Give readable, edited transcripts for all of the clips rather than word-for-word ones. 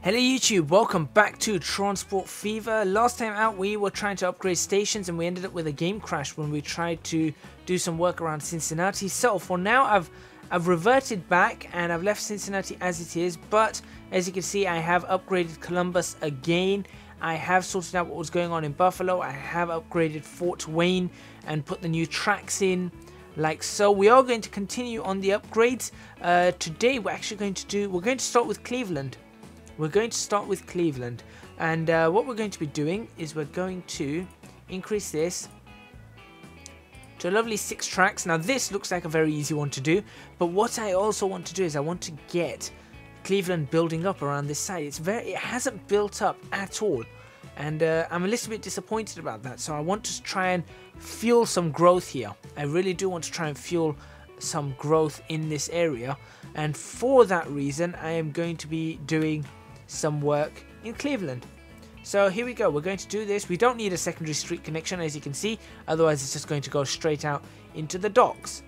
Hello YouTube, welcome back to Transport Fever. Last time out we were trying to upgrade stations and we ended up with a game crash when we tried to do some work around Cincinnati. So for now I've reverted back and I've left Cincinnati as it is, but as you can see I have upgraded Columbus again. I have sorted out what was going on in Buffalo. I have upgraded Fort Wayne and put the new tracks in like so. We are going to continue on the upgrades. Today we're going to start with Cleveland. We're going to start with Cleveland, and what we're going to be doing is we're going to increase this to a lovely 6 tracks. Now this looks like a very easy one to do, but what I also want to do is I want to get Cleveland building up around this side. It hasn't built up at all, and I'm a little bit disappointed about that. So I want to try and fuel some growth here. I really do want to try and fuel some growth in this area, and for that reason I am going to be doing some work in Cleveland. So here we go, we're going to do this. We don't need a secondary street connection, as you can see, otherwise it's just going to go straight out into the docks,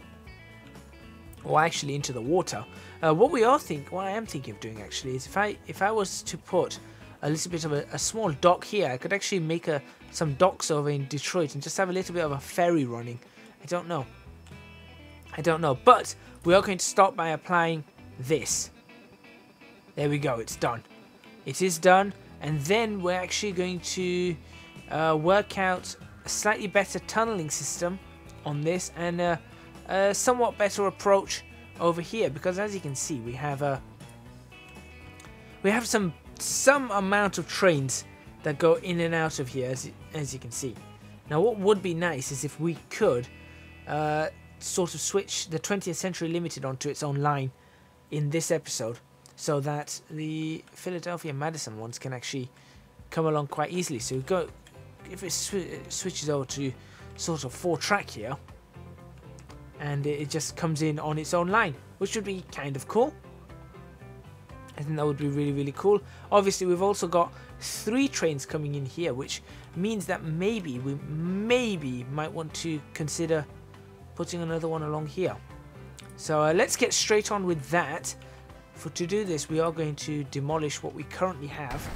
or actually into the water. What I am thinking of doing actually is if I was to put a little bit of a small dock here, I could actually make some docks over in Detroit and just have a little bit of a ferry running. I don't know, but we are going to start by applying this. There we go, it's done. It is done, and then we're actually going to work out a slightly better tunneling system on this, and a somewhat better approach over here, because as you can see we have some amount of trains that go in and out of here, as you can see. Now what would be nice is if we could sort of switch the 20th Century Limited onto its own line in this episode, so that the Philadelphia Madison ones can actually come along quite easily. So we go, if it switches over to sort of 4-track here, and it just comes in on its own line, which would be kind of cool. I think that would be really cool. Obviously we've also got 3 trains coming in here, which means that maybe we might want to consider putting another one along here. So let's get straight on with that. To do this, we are going to demolish what we currently have,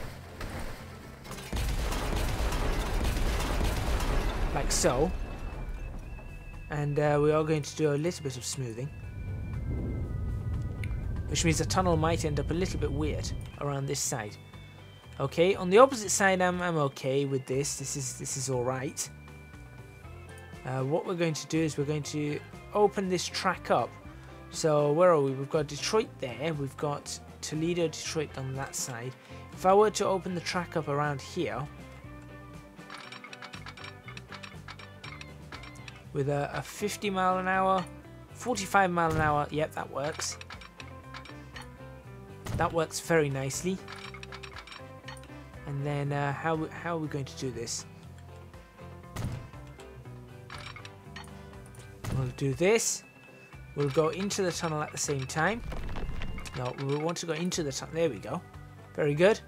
like so, and we are going to do a little bit of smoothing, which means the tunnel might end up a little bit weird around this side. Okay, on the opposite side I'm okay with this. This is all right. What we're going to do is we're going to open this track up. So where are we? We've got Detroit there, we've got Toledo, Detroit on that side. If I were to open the track up around here with a 50 mile an hour, 45 mile an hour, yep, that works. That works very nicely. And then how are we going to do this? We'll do this. We'll go into the tunnel at the same time. No, we want to go into the tunnel. There we go. Very good.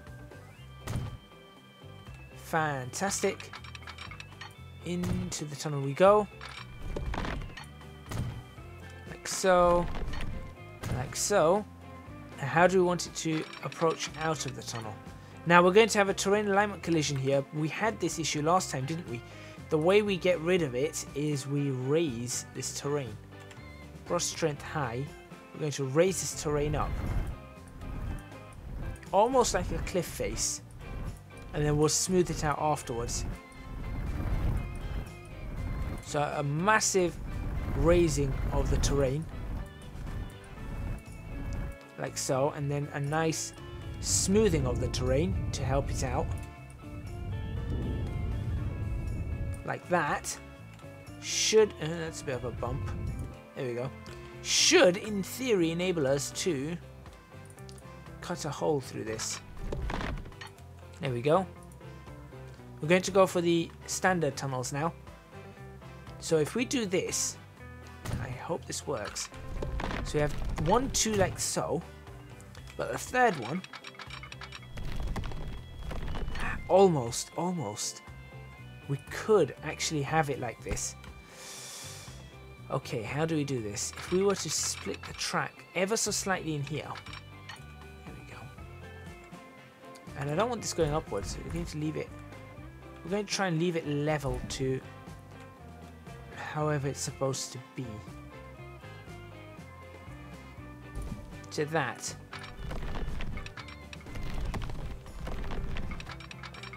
Fantastic. Into the tunnel we go. Like so. Like so. Now how do we want it to approach out of the tunnel? Now we're going to have a terrain alignment collision here. We had this issue last time, didn't we? The way we get rid of it is we raise this terrain. Cross strength high. We're going to raise this terrain up, almost like a cliff face, and then we'll smooth it out afterwards. So a massive raising of the terrain, like so, and then a nice smoothing of the terrain to help it out, like that. Should that's a bit of a bump. There we go. Should, in theory, enable us to cut a hole through this. There we go. We're going to go for the standard tunnels now. So if we do this, I hope this works. So we have 1, 2 like so, but the third one, almost. We could actually have it like this. Okay, how do we do this? If we were to split the track ever so slightly in here. There we go. And I don't want this going upwards, so we're going to leave it... We're going to try and leave it level to however it's supposed to be. To that.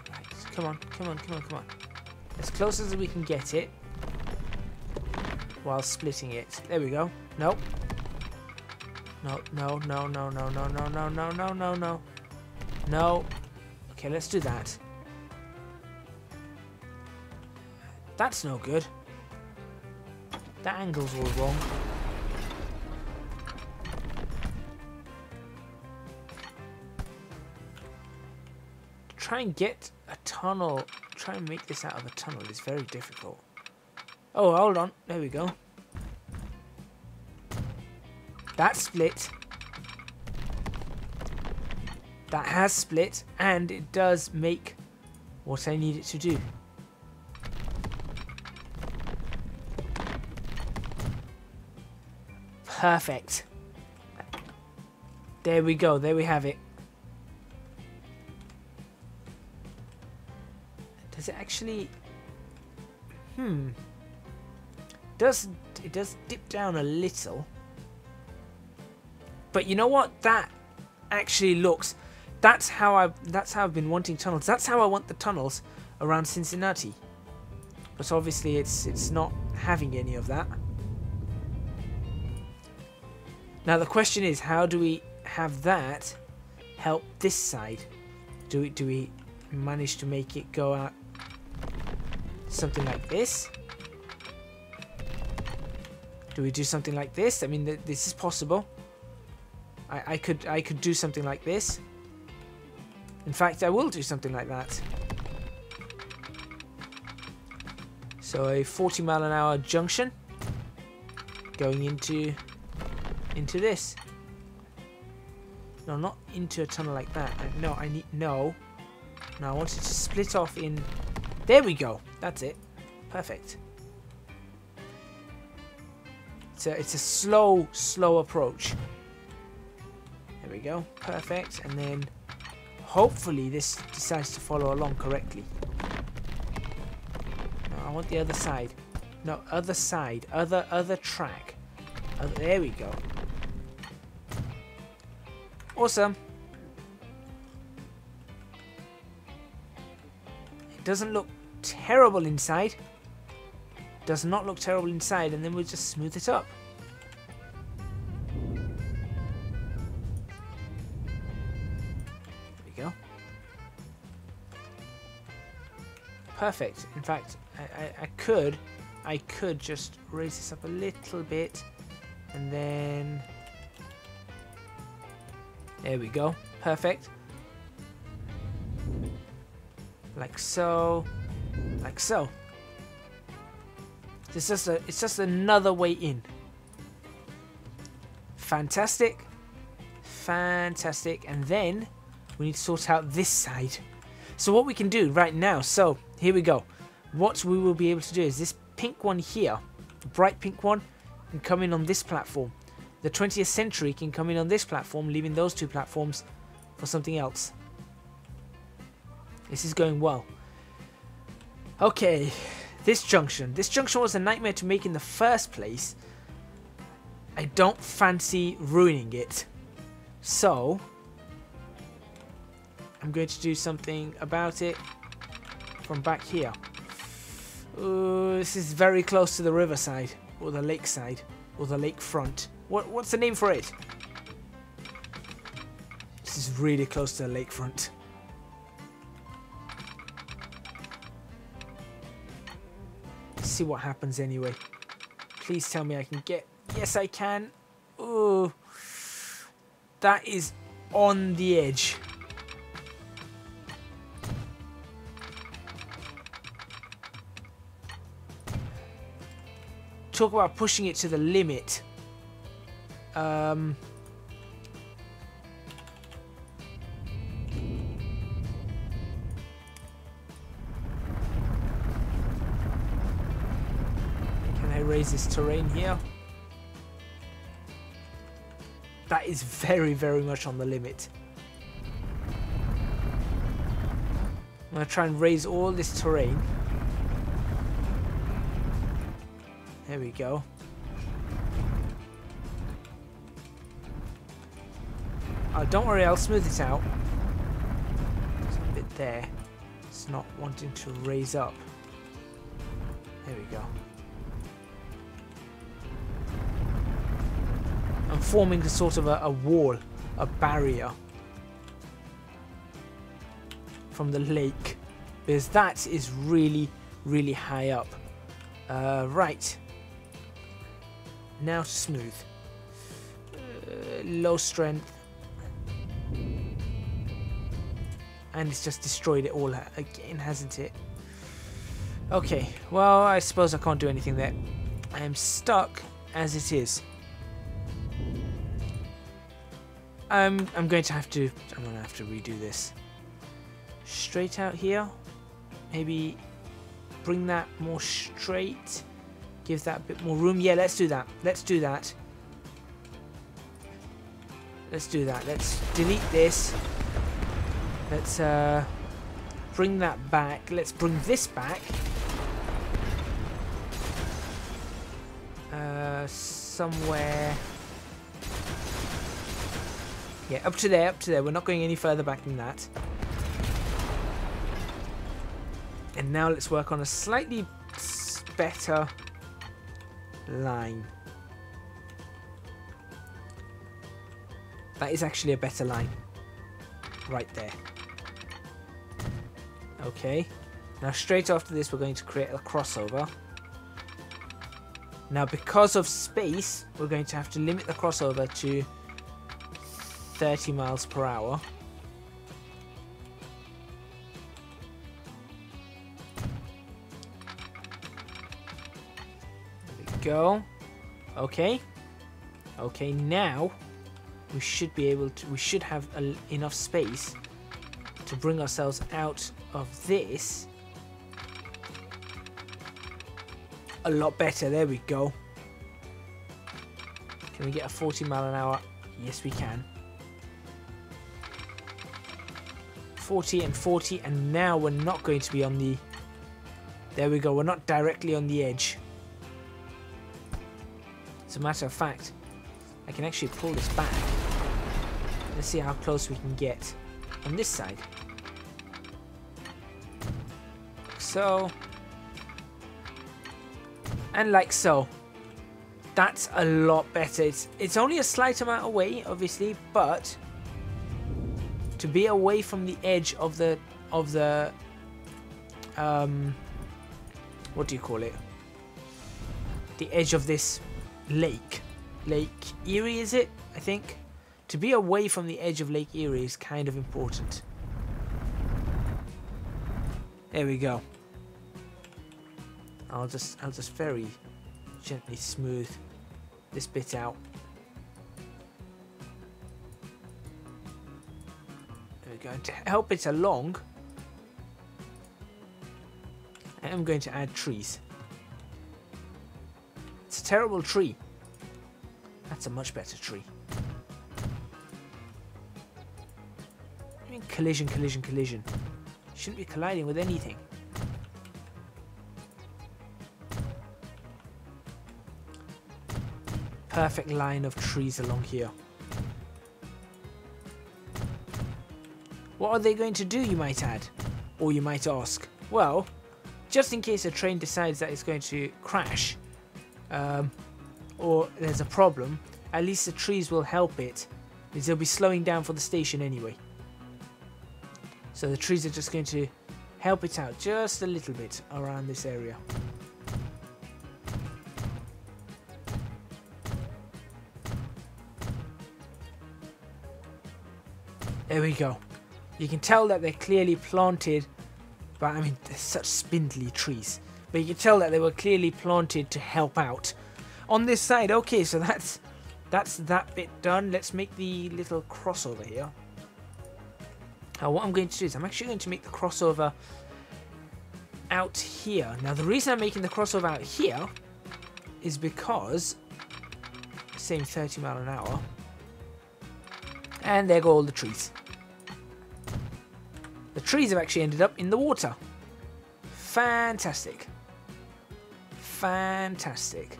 Right, come on, come on, come on, come on. As close as we can get it while splitting it. There we go. Nope. No, no, no, no, no, no, no, no, no, no, no, no. No. Okay, let's do that. That's no good. That angle's all wrong. Try and get a tunnel. Try and make this out of a tunnel is very difficult. Oh, hold on. There we go. That split. That has split, and it does make what I need it to do. Perfect. There we go. There we have it. Does it actually... It does dip down a little. But you know what? That actually looks... That's how I've been wanting tunnels. That's how I want the tunnels around Cincinnati. But obviously it's not having any of that. Now the question is, how do we have that help this side? Do we manage to make it go out something like this? Do we do something like this? I mean, this is possible. I could do something like this. In fact, I will do something like that. So a 40-mile-an-hour junction going into this. No, not into a tunnel like that. No, I need... No. No, I want it to split off in... There we go. That's it. Perfect. It's a slow approach. There we go. Perfect. And then hopefully this decides to follow along correctly. No, I want the other side. No, other side. Other track. There we go. Awesome. It doesn't look terrible inside. Does not look terrible inside, and then we'll just smooth it up. There we go. Perfect. In fact, I could just raise this up a little bit, and then there we go. Perfect. Like so. Like so. It's just another way in. Fantastic. Fantastic. And then we need to sort out this side. So what we can do right now, so here we go. What we will be able to do is this pink one here, the bright pink one, can come in on this platform. The 20th century can come in on this platform, leaving those two platforms for something else. This is going well. Okay. This junction was a nightmare to make in the first place. I don't fancy ruining it. So, I'm going to do something about it from back here. This is very close to the riverside, or the lakeside, or the lakefront. What's the name for it? This is really close to the lakefront. See what happens anyway. Please tell me I can get... Yes, I can. Ooh. That is on the edge. Talk about pushing it to the limit. Raise this terrain here. That is very, very much on the limit. I'm going to try and raise all this terrain. There we go. Oh, don't worry, I'll smooth it out. There's a bit there. It's not wanting to raise up. There we go. I'm forming a sort of a wall, a barrier from the lake, because that is really, really high up. Right. Now to smooth. Low strength. And it's just destroyed it all again, hasn't it? Okay, well, I suppose I can't do anything there. I am stuck as it is. I'm going to have to redo this. Straight out here. Maybe bring that more straight. Give that a bit more room. Yeah, let's do that. Let's do that. Let's do that. Let's delete this. Let's bring that back. Let's bring this back. Somewhere. Yeah, up to there, up to there. We're not going any further back than that. And now let's work on a slightly better line. That is actually a better line. Right there. Okay. Now straight after this we're going to create a crossover. Now because of space we're going to have to limit the crossover to 30 miles per hour. There we go. Okay. Okay, now we should be able to, we should have enough space to bring ourselves out of this a lot better. There we go. Can we get a 40 mile an hour? Yes, we can. 40 and 40, and now we're not going to be on the, there we go, we're not directly on the edge. As a matter of fact, I can actually pull this back. Let's see how close we can get on this side. Like so. And like so. That's a lot better. It's only a slight amount away, obviously, but to be away from the edge of the what do you call it? The edge of this lake. Lake Erie, is it? I think. To be away from the edge of Lake Erie is kind of important. There we go. I'll just very gently smooth this bit out. There we go. To help it along, I am going to add trees. It's a terrible tree. That's a much better tree. I mean, collision, collision, collision. Shouldn't be colliding with anything. Perfect line of trees along here. What are they going to do, you might add? Or you might ask. Well, just in case a train decides that it's going to crash, or there's a problem, at least the trees will help it, because they'll be slowing down for the station anyway. So the trees are just going to help it out just a little bit around this area. There we go. You can tell that they're clearly planted, but I mean, they're such spindly trees. But you can tell that they were clearly planted to help out. On this side, okay, so that's that bit done. Let's make the little crossover here. What I'm going to do is I'm actually going to make the crossover out here. Now the reason I'm making the crossover out here is because same 30 mile an hour, and there go all the trees. The trees have actually ended up in the water. Fantastic. Fantastic.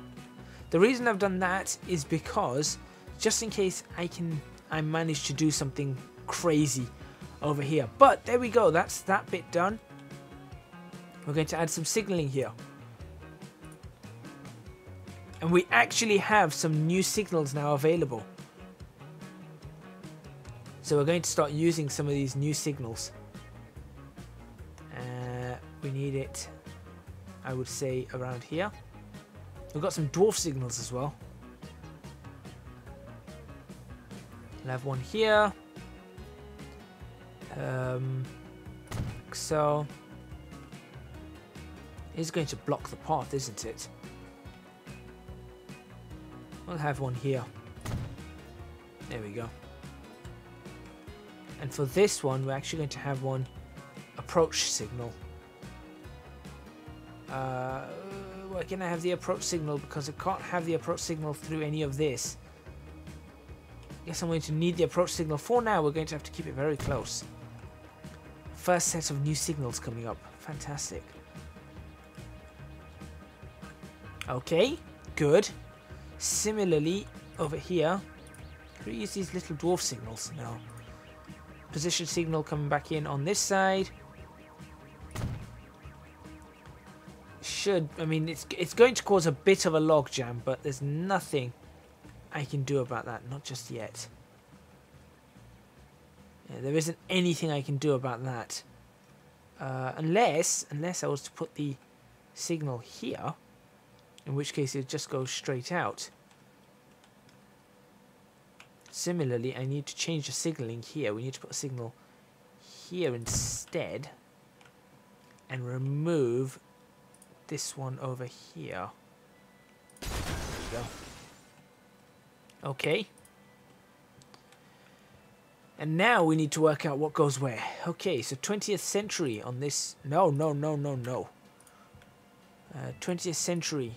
The reason I've done that is because just in case I manage to do something crazy over here. But there we go, that's that bit done. We're going to add some signaling here. And we actually have some new signals now available. So we're going to start using some of these new signals. We need it, I would say, around here. We've got some dwarf signals as well. We'll have one here. So it's going to block the path, isn't it? We'll have one here. There we go. And for this one, we're actually going to have one approach signal. Why can I have the approach signal? Because I can't have the approach signal through any of this. Guess I'm going to need the approach signal. For now, we're going to have to keep it very close. First set of new signals coming up. Fantastic. Okay, good. Similarly, over here, we use these little dwarf signals now. Position signal coming back in on this side. I mean, it's going to cause a bit of a logjam, but there's nothing I can do about that, not just yet. Yeah, there isn't anything I can do about that, unless I was to put the signal here, in which case it just goes straight out. Similarly, I need to change the signaling here. We need to put a signal here instead, and remove this one over here. There we go. Okay. And now we need to work out what goes where. Okay, so 20th century on this. No. 20th century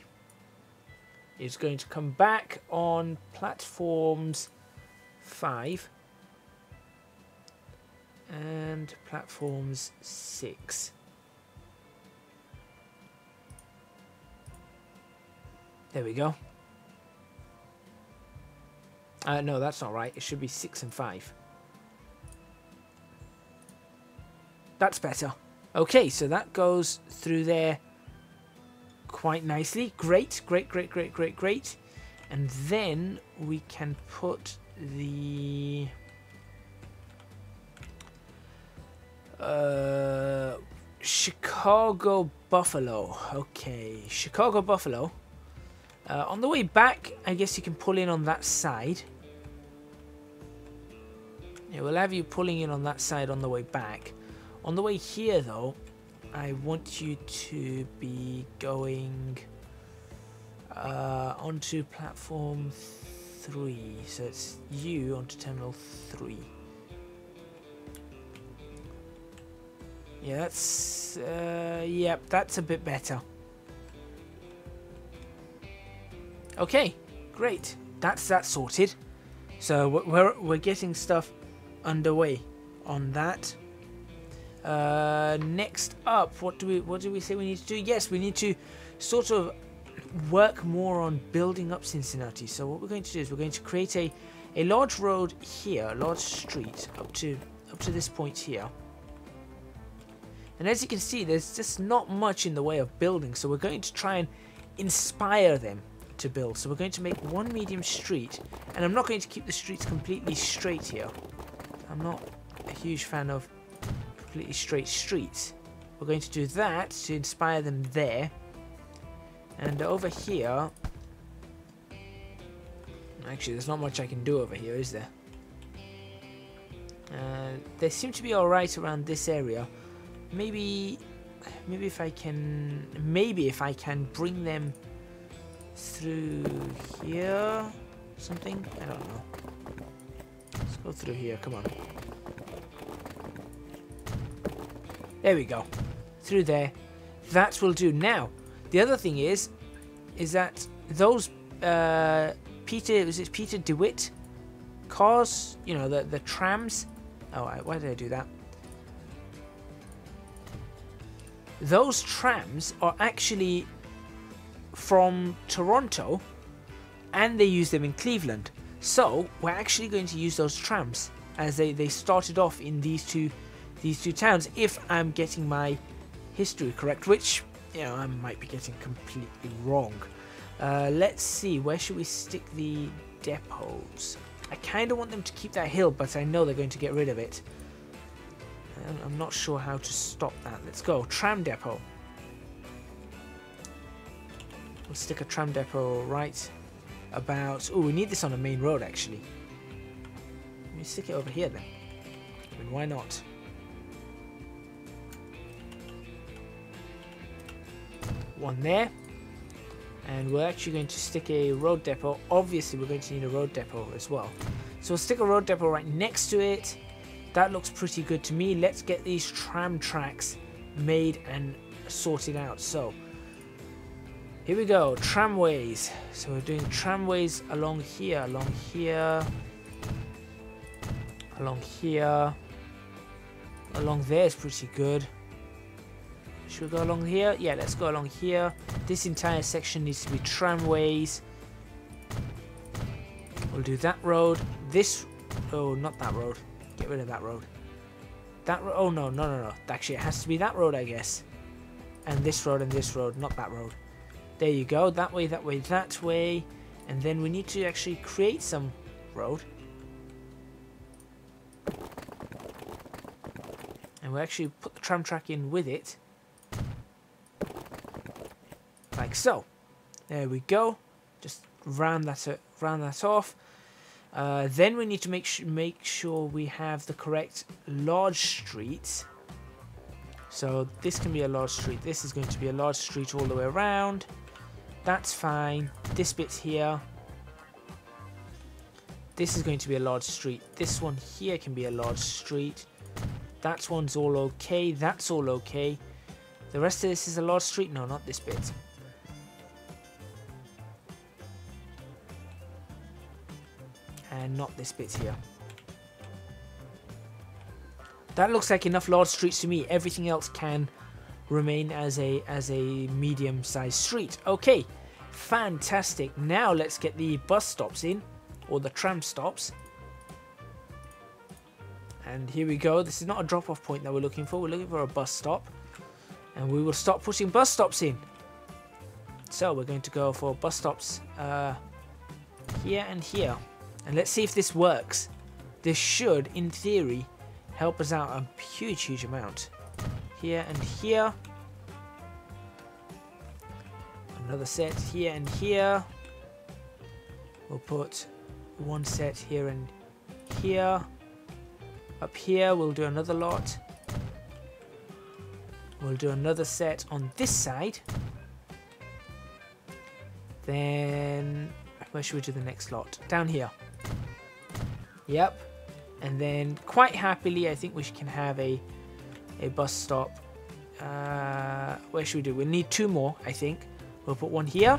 is going to come back on platforms 5 and platforms 6. There we go. No, that's not right. It should be 6 and 5. That's better. Okay, so that goes through there quite nicely. Great. And then we can put the Chicago Buffalo. Okay, Chicago Buffalo. On the way back, I guess you can pull in on that side. Yeah, we'll have you pulling in on that side on the way back. On the way here, though, I want you to be going onto platform 3. So it's you onto terminal 3. Yeah, that's yep, that's a bit better. Okay, great. That's that sorted. So we're getting stuff underway on that. Next up, what do we say we need to do? Yes, we need to sort of work more on building up Cincinnati. So what we're going to do is we're going to create a large road here, a large street up to this point here. And as you can see, there's just not much in the way of building. So we're going to try and inspire them to build. So we're going to make one medium street, and I'm not going to keep the streets completely straight here. I'm not a huge fan of completely straight streets. We're going to do that to inspire them there. And over here, actually there's not much I can do over here, is there? They seem to be alright around this area. Maybe if I can bring them through here, something, I don't know. Let's go through here, come on. There we go, through there. That will do. Now, the other thing is that those Peter DeWitt cars, you know, the trams. Oh, why did I do that? those trams are actually from Toronto, and they use them in Cleveland. So we're actually going to use those trams as they started off in these two towns, if I'm getting my history correct, which, you know, I might be getting completely wrong. Let's see, where should we stick the depots? I kind of want them to keep that hill, but I know they're going to get rid of it. I'm not sure how to stop that. Let's go. Tram depot. We'll stick a tram depot right about... Oh, we need this on a main road, actually. Let me stick it over here, then. I mean, why not? One there. And we're actually going to stick a road depot. Obviously, we're going to need a road depot as well. So we'll stick a road depot right next to it. That looks pretty good to me. Let's get these tram tracks made and sorted out. So here we go, tramways. So we're doing tramways along here, along here, along here. Along there is pretty good. Should we go along here? Yeah, let's go along here. This entire section needs to be tramways. We'll do that road. This... Oh, not that road. Get rid of that road. That road... Oh, no, no, no, no. Actually, it has to be that road, I guess. And this road, not that road. There you go. That way, that way, that way. And then we need to actually create some road. And we'll actually put the tram track in with it. Like so. There we go. Just round that off. Then we need to make sure we have the correct large streets. So this can be a large street. This is going to be a large street all the way around. That's fine. This bit's here. This is going to be a large street. This one here can be a large street. That one's all okay. That's all okay. The rest of this is a large street. No, not this bit. And not this bit here. That looks like enough large streets to me. Everything else can remain as a medium-sized street. Okay, fantastic. Now let's get the bus stops in, or the tram stops. And here we go. This is not a drop-off point that we're looking for. We're looking for a bus stop. And we will start putting bus stops in. So we're going to go for bus stops here and here. And let's see if this works. This should, in theory, help us out a huge amount. Here and here. Another set here and here. We'll put one set here and here. Up here we'll do another lot. We'll do another set on this side. Then where should we do the next lot? Down here. Yep. And then quite happily I think we can have a bus stop. Where should we do? We'll need two more, I think. We'll put one here.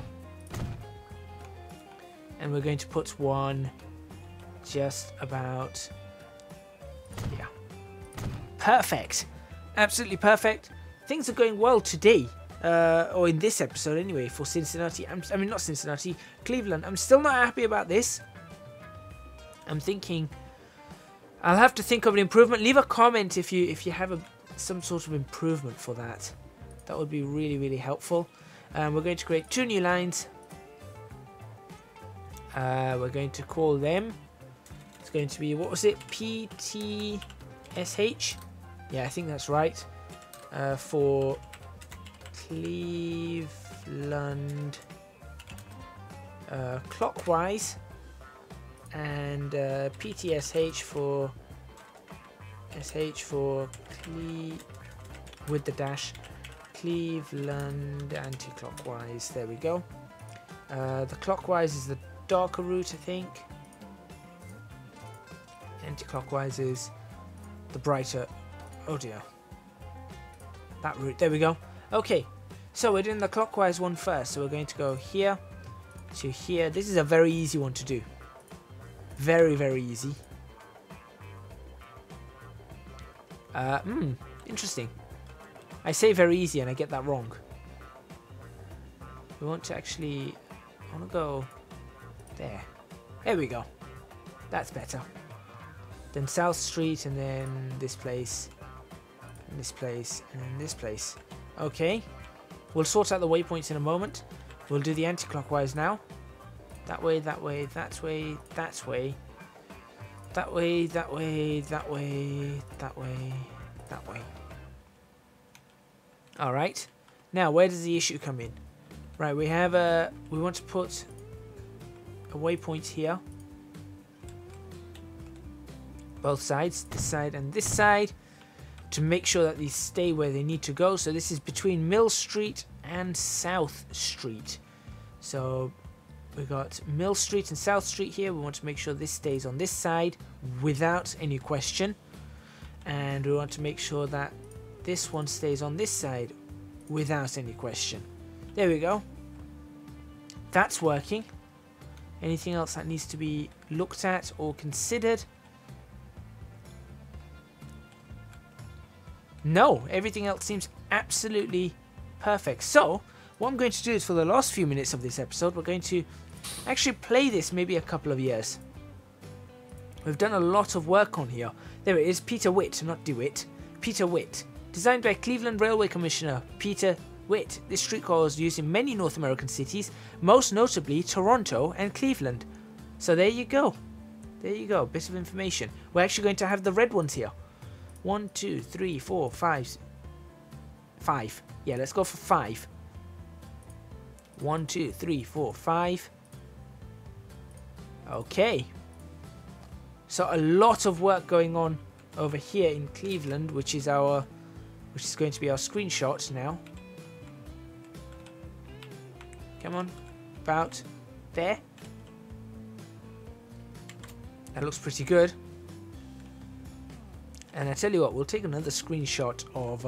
And we're going to put one just about here. Perfect. Absolutely perfect. Things are going well today. Or in this episode anyway, for Cincinnati. I mean, not Cincinnati, Cleveland. I'm still not happy about this. I'm thinking I'll have to think of an improvement. Leave a comment if you have some sort of improvement for that. That would be really helpful. We're going to create two new lines. We're going to call them. It's going to be, what was it? PTSH? Yeah, I think that's right. For Cleveland clockwise, and PTSH for SH for with the dash, Cleveland anti-clockwise. There we go. The clockwise is the darker route, I think. Anti-clockwise is the brighter. Oh dear. That route. There we go. Okay, so we're doing the clockwise one first. So we're going to go here to here. This is a very easy one to do. Very easy. Interesting. I say very easy and I get that wrong. We want to actually... I want to go there. There we go. That's better. Then South Street and then this place. And this place. And then this place. Okay. We'll sort out the waypoints in a moment. We'll do the anti-clockwise now. That way, that way, that way, that way. That way, that way, that way, that way, that way. Alright. Now, where does the issue come in? Right, we have a... We want to put a waypoint here. Both sides, this side and this side, to make sure that these stay where they need to go. So this is between Mill Street and South Street. So we've got Mill Street and South Street here. We want to make sure this stays on this side without any question. And we want to make sure that this one stays on this side without any question. There we go. That's working. Anything else that needs to be looked at or considered? No, everything else seems absolutely perfect. So, what I'm going to do is for the last few minutes of this episode, we're going to actually play this maybe a couple of years. We've done a lot of work on here. There it is, Peter Witt, not DeWitt. Peter Witt. Designed by Cleveland Railway Commissioner Peter Witt, this streetcar was used in many North American cities, most notably Toronto and Cleveland. So there you go. There you go, bit of information. We're actually going to have the red ones here. 1, 2, 3, 4, 5. 5. Yeah, let's go for 5. 1, 2, 3, 4, 5. Okay. So a lot of work going on over here in Cleveland, which is going to be our screenshot now. Come on, about there. That looks pretty good. And I tell you what, we'll take another screenshot of.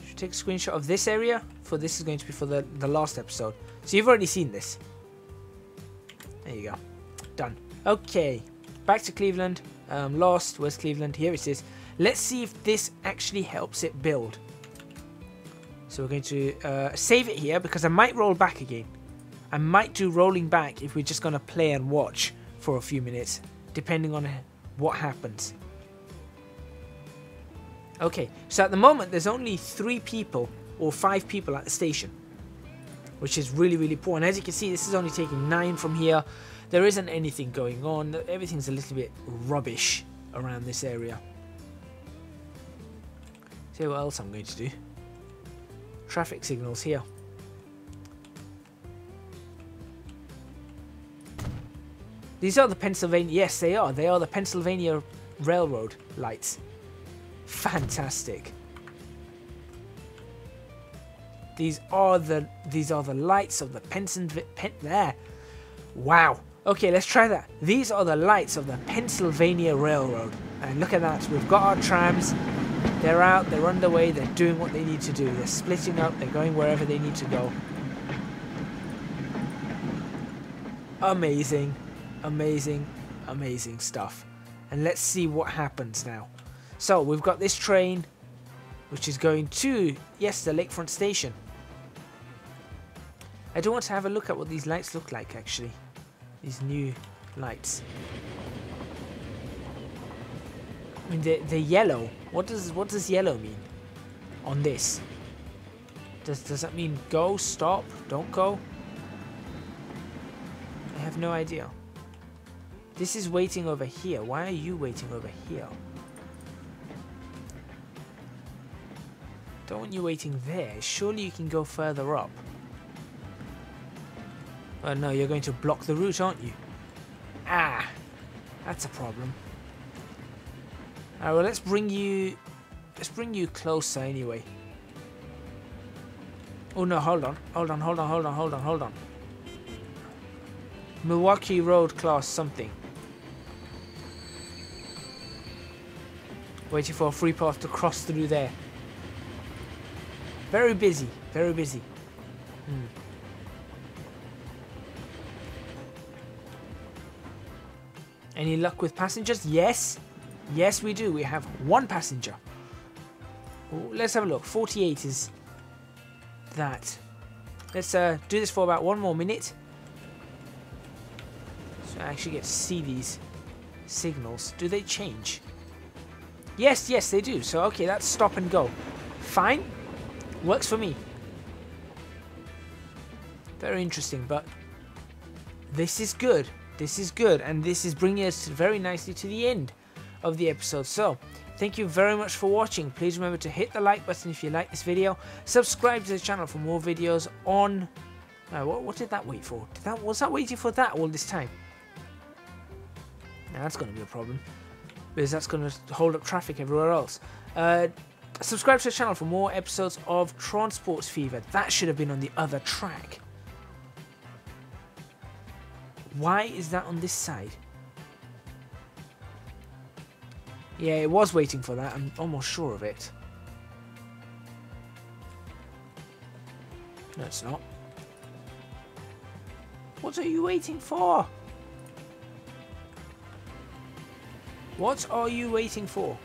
Should take a screenshot of this area. For this is going to be for the last episode. So you've already seen this. There you go. Done. Okay, back to Cleveland. Lost. Where's Cleveland? Here it is. Let's see if this actually helps it build. So we're going to save it here because I might roll back again. I might do rolling back if we're just going to play and watch for a few minutes, depending on what happens. Okay, so at the moment there's only 3 people or 5 people at the station, which is really, really poor. And as you can see, this is only taking 9 from here. There isn't anything going on. Everything's a little bit rubbish around this area. See what else I'm going to do. Traffic signals here. These are the Pennsylvania... Yes, they are. They are the Pennsylvania Railroad lights. Fantastic. These are the lights of the there. Wow. Okay, let's try that. These are the lights of the Pennsylvania Railroad. And look at that. We've got our trams. They're out. They're underway. They're doing what they need to do. They're splitting up. They're going wherever they need to go. Amazing. Amazing. Amazing stuff. And let's see what happens now. So, we've got this train, which is going to, yes, the Lakefront station. I do want to have a look at what these lights look like, actually. These new lights. I mean, they're yellow. What does yellow mean on this? Does that mean go, stop, don't go? I have no idea. This is waiting over here. Why are you waiting over here? Don't want you waiting there. Surely you can go further up. Oh no, you're going to block the route, aren't you? Ah, that's a problem. Alright, well let's bring you closer anyway. Oh no, hold on. Milwaukee Road class something. Waiting for a free path to cross through there. Very busy, very busy. Any luck with passengers? Yes. Yes, we do. We have 1 passenger. Ooh, let's have a look. 48 is that. Let's do this for about 1 more minute. So I actually get to see these signals. Do they change? Yes, yes, they do. So, okay, that's stop and go. Fine. Works for me. Very interesting, but this is good. This is good, and this is bringing us very nicely to the end of the episode. So, thank you very much for watching. Please remember to hit the like button if you like this video. Subscribe to the channel for more videos on... what did that wait for? Was that waiting for that all this time? Now that's going to be a problem, because that's going to hold up traffic everywhere else. Subscribe to the channel for more episodes of Transport Fever. That should have been on the other track. Why is that on this side? Yeah, it was waiting for that. I'm almost sure of it. No, it's not. What are you waiting for? What are you waiting for?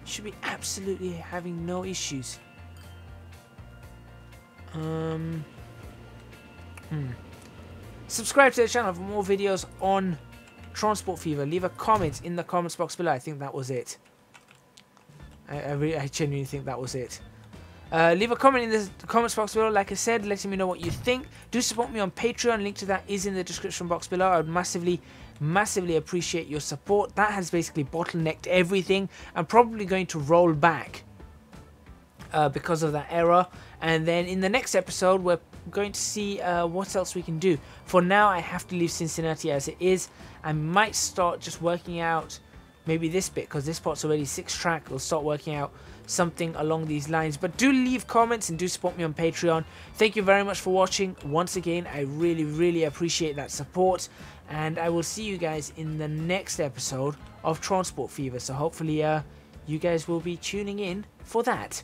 Should be absolutely having no issues. Subscribe to the channel for more videos on Transport Fever. Leave a comment in the comments box below. I think that was it. I genuinely think that was it. Leave a comment in the comments box below, like I said, letting me know what you think. Do support me on Patreon. Link to that is in the description box below. I would massively appreciate your support. That has basically bottlenecked everything. I'm probably going to roll back because of that error. And then in the next episode, we're going to see what else we can do. For now, I have to leave Cincinnati as it is. I might start just working out maybe this bit, because this part's already 6-track. We'll start working out something along these lines. But do leave comments and do support me on Patreon. Thank you very much for watching. Once again, I really appreciate that support. And I will see you guys in the next episode of Transport Fever. So hopefully you guys will be tuning in for that.